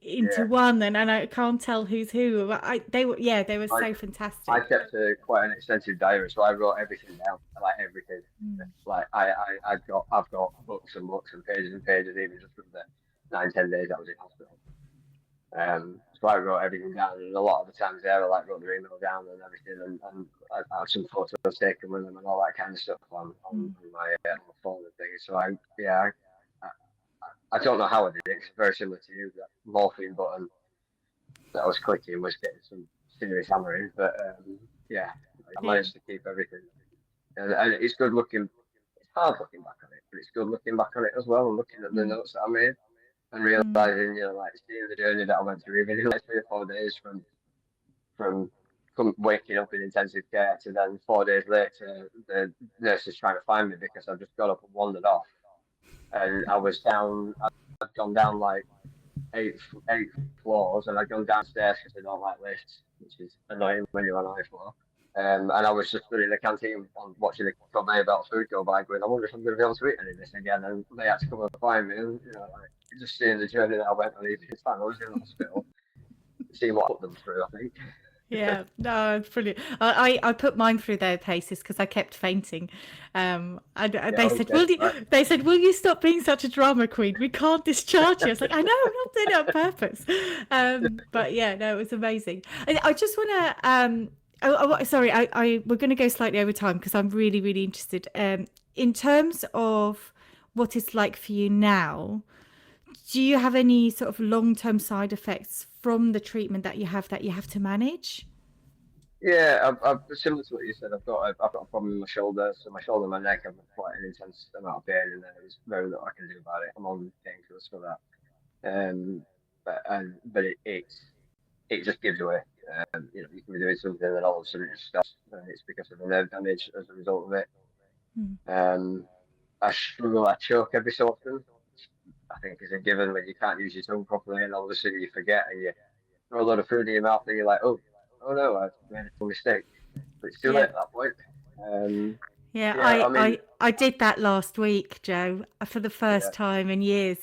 Yeah, one, and I can't tell who's who. But they were I so I fantastic. kept quite an extensive diary, so I wrote everything down, like everything. Mm. Like I've got books and books and pages, even just from the 9, 10 days I was in hospital. So I wrote everything down, and a lot of the times there, I like wrote their email down and everything, and I have some photos taken with them and all that kind of stuff Mm. on my phone and things. So I don't know how I did it. It's very similar to you. That morphine button that I was clicking was getting some serious hammering, but yeah, I Yeah. managed to keep everything, and it's good looking. It's hard looking back on it, but it's good looking back on it as well, and looking at the Mm, notes that I made and mm, realizing, like seeing the journey that I went through, even in like 3 or 4 days from waking up in intensive care to then 4 days later, the nurses trying to find me because I just got up and wandered off, and I was down. I'd gone down like eight floors, and I'd gone downstairs because I don't like lifts, which is annoying when you're on high floor. And I was just stood in the canteen watching the conveyor belt food go by, going, I wonder if I'm going to be able to eat any of this again. And they had to come and find me, and like just seeing the journey that I went on, even time I was in the hospital, seeing what I put them through. I think. yeah, no, it's brilliant. I put mine through their paces because I kept fainting. And Yeah. they said, Okay. Right. will you stop being such a drama queen? We can't discharge you. I was like, I know, I'm not doing it on purpose. But yeah, no, it was amazing. I just want to, sorry, we're going to go slightly over time because I'm really, really interested. In terms of what it's like for you now, do you have any sort of long-term side effects from the treatment that you have to manage? Yeah, I've similar to what you said. I've got a problem with my shoulder, so my shoulder and my neck have quite an intense amount of pain, and there's very little I can do about it. I'm on painkillers for that. But it just gives away. You can be doing something and all of a sudden it just stops, and it's because of the nerve damage as a result of it. Mm. Um, I struggle, I choke every so often. I think is a given when you can't use your tongue properly, and all of a sudden you forget and you throw a lot of food in your mouth, and you're like, oh no, I've made a mistake. But it's too late Yeah. at that point. Um, Yeah, yeah, I mean, I did that last week, Joe, for the yeah, first time in years,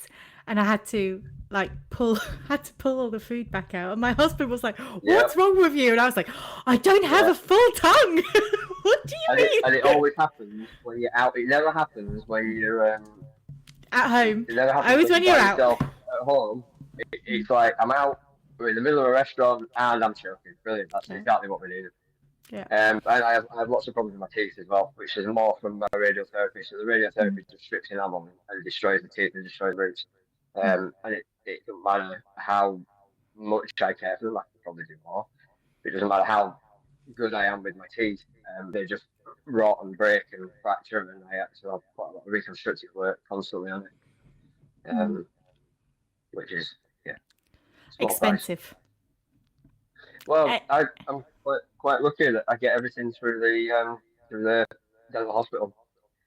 and I had to like pull had to pull all the food back out. And my husband was like, yeah, "What's wrong with you?" And I was like, "I don't have yeah. a full tongue." What do And it you mean? always happens when you're out. It never happens when you're At home. It never happens Always when when you're you're by out. yourself at home. It's like I'm out, we're in the middle of a restaurant, and I'm choking. Brilliant. That's Yeah. exactly what we needed. Yeah. And I have lots of problems with my teeth as well, which is more from my radiotherapy. So the Mm, radiotherapy just strips enamel and destroys the teeth and destroys roots. mm, And it doesn't matter how much I care for them, I can probably do more. It doesn't matter how good I am with my teeth. They just rot and break and fracture, and I have to have quite a lot of reconstructive work constantly on it. mm. Which is yeah, small price. Expensive. Well, Eh, I'm quite lucky that I get everything through the dental hospital.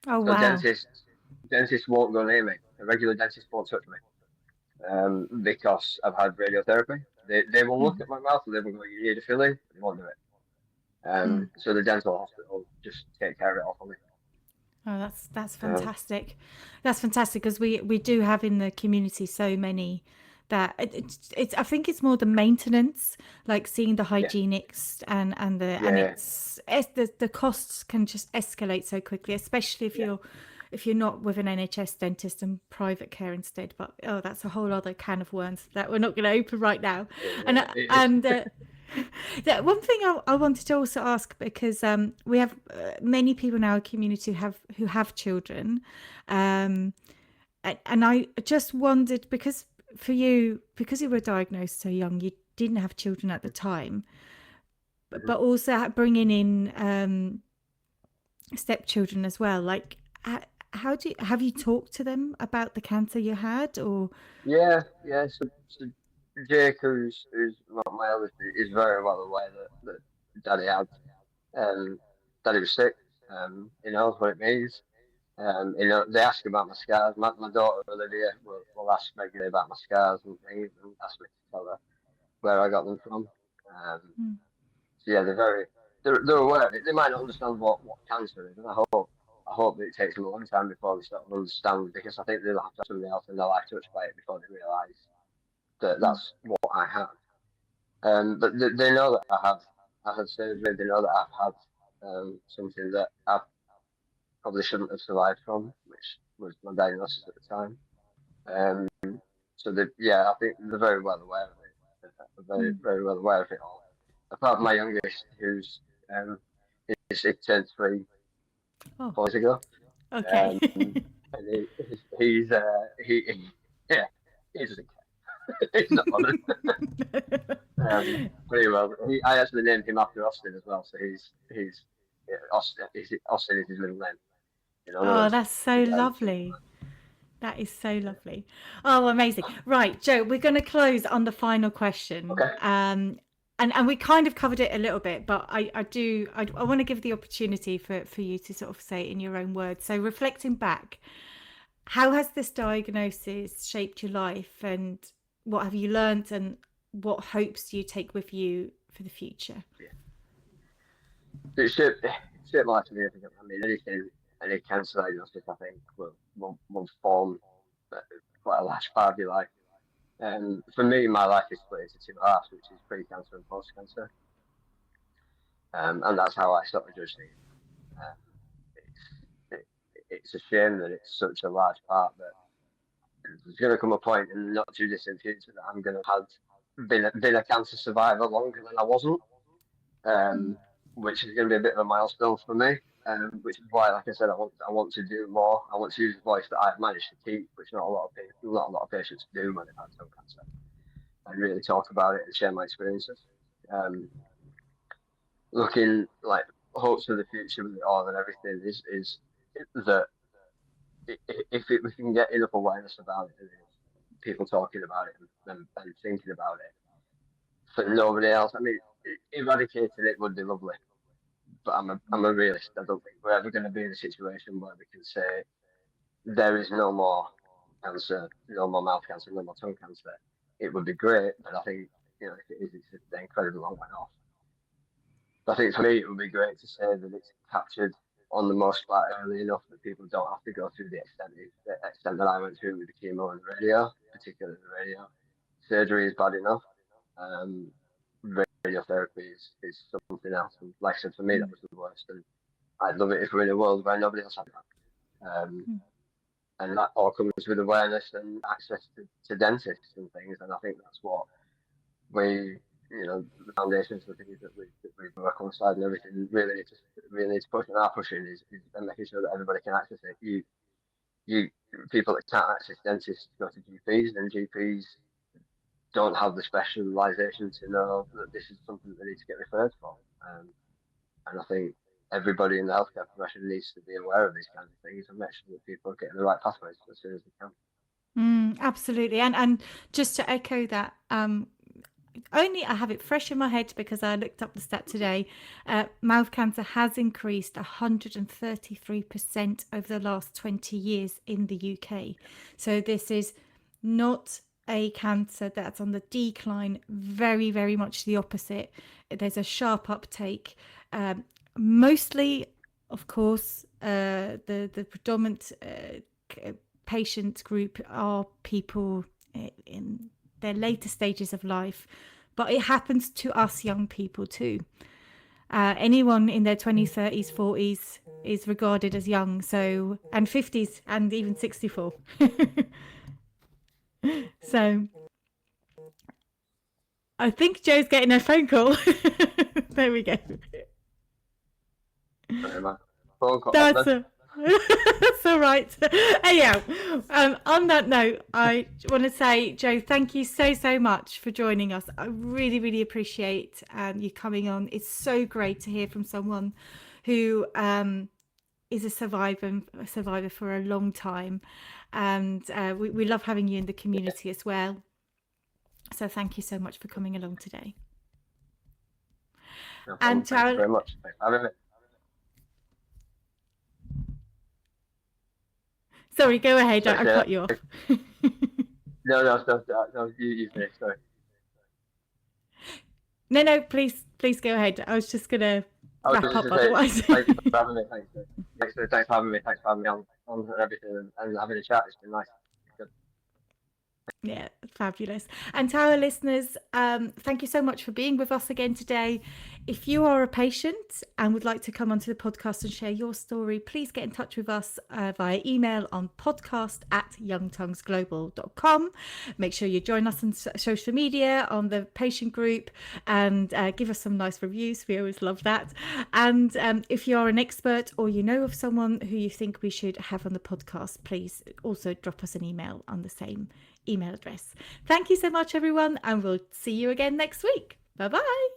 oh So wow. dentists won't go near me. A regular dentist won't touch me because I've had radiotherapy. They will look Mm, at my mouth and they will go, "You need a filling," but they won't do it. mm. So the dental hospital just take care of it all for me. Oh, that's Um, fantastic. That's fantastic because we do have in the community so many that it's I think it's more the maintenance, like seeing the yeah, hygienists and yeah, the costs can just escalate so quickly, especially yeah. if you're not with an NHS dentist and private care instead. But oh, that's a whole other can of worms that we're not going to open right now. And It is. and that one thing I wanted to also ask because we have many people in our community who have children, and I just wondered because for you because you were diagnosed so young, you didn't have children at the time, but also bringing in stepchildren as well. Like, how do you, have you talked to them about the cancer you had or? Yeah, yeah. So Jake, who's my eldest, is very well aware that Daddy had Daddy was sick. He knows what it means. They ask about my scars. My daughter Olivia will ask regularly about my scars and things, and ask me to tell her where I got them from. Mm, So yeah, they're aware of it. They might not understand what cancer is, and I hope that it takes them a long time before they start to understand because I think they'll have to have somebody else in their life touched by it before they realise that mm, that's what I have. But they know that I had surgery. They know that I've had something that I probably shouldn't have survived from, which was my diagnosis at the time. Um, so yeah, I think they're very well aware of it. They're very mm. very well aware of it all. Apart from my youngest, who's um, he turned Oh, 3 years ago, okay. and he yeah he doesn't care. He's not bothered. Pretty well. I actually named him after Austin as well, so he's yeah, Austin is his middle name. In other Oh, words, that's so lovely. That is so lovely. Oh, amazing. Right, Joe, we're going to close on the final question. okay. And we kind of covered it a little bit, but I want to give the opportunity for you to sort of say it in your own words. So reflecting back, how has this diagnosis shaped your life, and what have you learned, and what hopes do you take with you for the future? It shaped my life significantly. I mean, any cancer diagnosis, I think, will form quite a large part of your life. For me, my life is split into two halves, which is pre-cancer and post-cancer, and that's how I sort of judge things. Um, it's, it's a shame that it's such a large part, but there's going to come a point in the not too distant future that I'm going to have been a cancer survivor longer than I wasn't, um, which is going to be a bit of a milestone for me. Which is why, like I said, I want to do more. I want to use the voice that I've managed to keep, which not a lot of people, not a lot of patients do when they've had tongue cancer, and really talk about it and share my experiences. Um, Looking like hopes for the future with it all and everything is that if we can get enough awareness about it, and people talking about it and thinking about it, for nobody else. I mean, eradicating it would be lovely, but I'm a realist. I don't think we're ever going to be in a situation where we can say there is no more cancer, no more mouth cancer, no more tongue cancer. It would be great, but I think if it is, it's an incredibly long way off. I think for me, it would be great to say that it's captured on the most part early enough that people don't have to go through the extent that I went through with the chemo and radio, particularly the radio. Surgery is bad enough. Um, Radiotherapy is something else. And like I said, for me, that was the worst. And I'd love it if we're in a world where nobody else had that. And that all comes with awareness and access to dentists and things. And I think that's what the foundations, the things that we work alongside and everything really need to push and are pushing is making sure that everybody can access it. You people that can't access dentists go to GPs, and GPs don't have the specialisation to know that this is something that they need to get referred for. And I think everybody in the healthcare profession needs to be aware of these kinds of things and make sure that people are getting the right pathways as soon as they can. Absolutely. And just to echo that, only I have it fresh in my head because I looked up the stat today. Mouth cancer has increased 133% over the last 20 years in the UK. So this is not a cancer that's on the decline, very, very much the opposite. There's a sharp uptake. Mostly, of course, the predominant patient group are people in their later stages of life, but it happens to us young people too. Anyone in their 20s, 30s, 40s is regarded as young, so, and 50s and even 64. So I think Joe's getting a phone call. There we go. That's that's all right. Anyhow, on that note, I want to say, Joe, thank you so much for joining us. I really, really appreciate you coming on. It's so great to hear from someone who is a survivor for a long time, and we love having you in the community as well. So thank you so much for coming along today. No problem. Thank you very much. Thanks for having me. Sorry, go ahead. I cut you off. No, you finish. Sorry. No, please go ahead. I was just gonna wrap up otherwise. Thanks for having me. Thanks for having me. Thanks for having me on everything and having a chat. It's been nice. Good. Yeah, fabulous. And to our listeners, thank you so much for being with us again today. If you are a patient and would like to come onto the podcast and share your story, please get in touch with us via email on podcast@youngtonguesglobal.com. Make sure you join us on social media, on the patient group, and give us some nice reviews. We always love that. And if you are an expert or you know of someone who you think we should have on the podcast, please also drop us an email on the same email email address. Thank you so much, everyone, and we'll see you again next week. Bye bye.